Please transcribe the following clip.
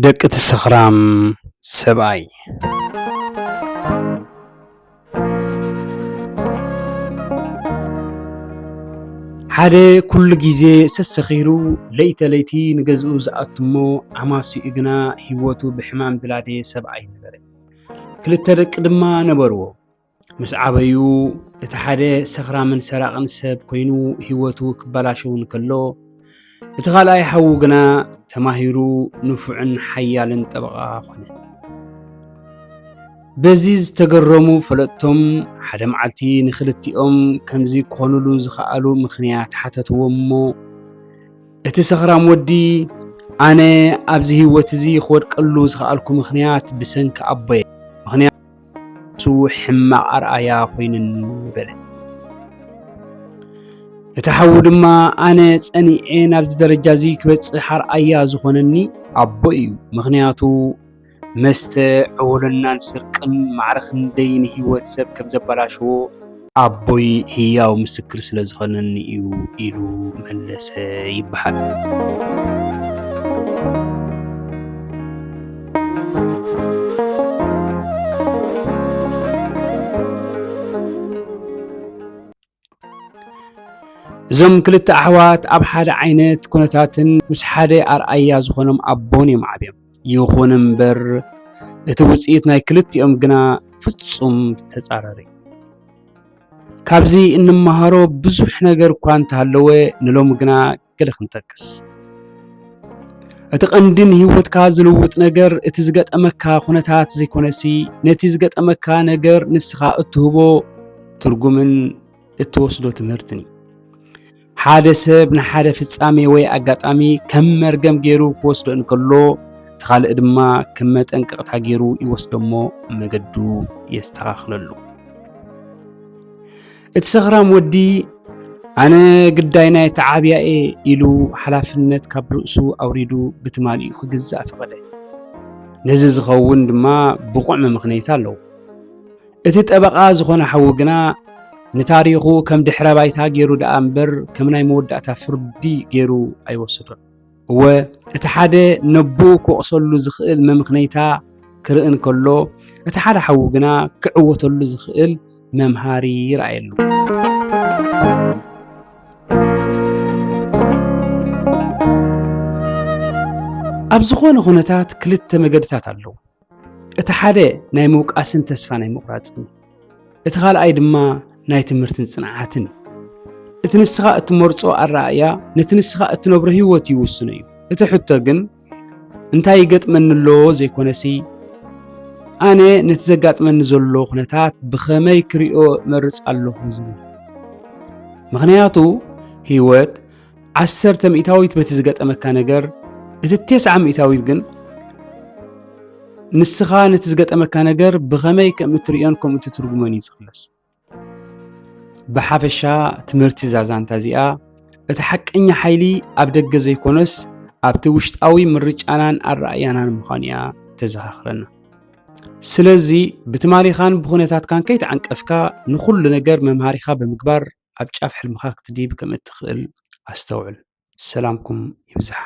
ደቂ ትስኽራም ሰብኣይ ሓደ ኩሉ ግዜ ሰሰኺሩ ለይቲ ለይቲ ንገዝኡ ዝኣትሞ ዓማሲኡ ግና ሂወቱ ብሕማም ዝላደየ ሰብኣይ ነበረ። ክልተ ደቂ ድማ ነበርዎ። ምስ ዓበዩ እቲ ሓደ ሰኽራምን ሰራቕን ሰብ ኮይኑ ሂወቱ ክበላሸው እንከሎ እቲ ካልኣይ ሓዉ ግና ተማሂሩ ንፉዕን ሓያልን ጠበቓ ኾነ። በዚ ዝተገረሙ ፈለጥቶም ሓደ መዓልቲ ንኽልቲኦም ከምዚ ክኾኑሉ ዝኸኣሉ ምኽንያት ሓተትዎ እሞ እቲ ሰኽራም ወዲ ኣነ ኣብዚ ሂወት እዚ ክወድቀሉ ዝኸኣልኩ ምኽንያት ብሰንኪ ኣቦየ ምኽንያቱ ሕማቕ ኣርኣያ ኮይኑኒ በለ። እቲ ሓዉ ድማ ኣነ ፀኒዐ ናብዚ ደረጃ እዚ ክበፅሕ ኣርኣያ ዝኾነኒ ኣቦ እዩ። ምኽንያቱ መስተ ዕውልናን ስርቅን ማዕረኽን ደይ ንሂወት ሰብ ከም ዘበላሽዎ ኣቦይ ህያው ምስክር ስለ ዝኾነኒ እዩ ኢሉ መለሰ ይበሃል። እዞም ክልተ ኣሕዋት ኣብ ሓደ ዓይነት ኩነታትን ምስ ሓደ ኣርኣያ ዝኾኖም ኣቦን እዮም ዓብዮም። ይኹን እምበር እቲ ውፅኢት ናይ ክልቲኦም ግና ፍጹም ተጻራሪ። ካብዚ እንመሃሮ ብዙሕ ነገር እኳ እንተሃለወ ንሎሚ ግና ገለ ክንጠቅስ። እቲ ቀንድን ሂወትካ ዝልውጥ ነገር እቲ ዝገጠመካ ኩነታት ዘይኮነሲ ነቲ ዝገጠመካ ነገር ንስኻ እትህቦ ትርጉምን እትወስዶ ትምህርትን እዩ። ሓደ ሰብ ንሓደ ፍጻሜ ወይ ኣጋጣሚ ከም መርገም ገይሩ ክወስዶ እንከሎ እቲ ካልእ ድማ ከም መጠንቀቕታ ገይሩ ይወስዶ እሞ መገዱ የስተኻኽለሉ። እቲ ሰኽራም ወዲ ኣነ ግዳይ ናይ ተዓብያኤ ኢሉ ሓላፍነት ካብ ርእሱ ኣውሪዱ ብትማሊኡ ክግዛእ ፈቐደ። ነዚ ዝኸውን ድማ ብቑዕ ምኽንያት ኣለዎ። እቲ ጠበቓ ዝኾነ ሓዊ ግና ንታሪኹ ከም ድሕረ ባይታ ገይሩ ደኣ እምበር ከም ናይ መወዳእታ ፍርዲ ገይሩ ኣይወስዶን። እወ እቲ ሓደ ነቦኡ ክወቕሰሉ ዝኽእል መምኽነይታ ክርኢ እንከሎ እቲ ሓደ ሓዊ ግና ክዕወተሉ ዝኽእል መምሃሪ ይረኣየሉ። ኣብ ዝኾነ ኩነታት ክልተ መገድታት ኣለዉ። እቲ ሓደ ናይ ምውቃስን ተስፋ ናይ ምቑራፅን፣ እቲ ካልኣይ ድማ ናይ ትምህርትን ጽንዓትን። እቲ ንስኻ እትመርጾ ኣረኣእያ ነቲ ንስኻ እትነብሮ ሂወት ይውስኑ እዩ። እቲ ሕቶ ግን እንታይ ይገጥመኒ ኣሎ ዘይኮነሲ ኣነ ነቲ ዘጋጥመኒ ዘሎ ኩነታት ብኸመይ ክሪኦ መርጽ ኣለኹ ዝብል። ምኽንያቱ ሂወት 10% በቲ ዝገጠመካ ነገር፣ እቲ 90% ግን ንስኻ ነቲ ዝገጠመካ ነገር ብኸመይ ከም እትሪኦን ከም እትትርጉሞን ይዝኽለስ። ብሓፈሻ ትምህርቲ ዛዛንታ እዚኣ እቲ ሓቀኛ ሓይሊ ኣብ ደገ ዘይኮነስ ኣብቲ ውሽጣዊ ምርጫናን ኣረኣያናን ምዃኑ እያ ተዘኻኽረና። ስለዚ ብትማሊኻን ብኹነታትካን ከይተዓንቀፍካ ንኹሉ ነገር መምሃሪኻ ብምግባር ኣብ ጫፍ ሕልምኻ ክትድይብ ከም እትኽእል ኣስተውዕል። ሰላምኩም ይብዛሕ።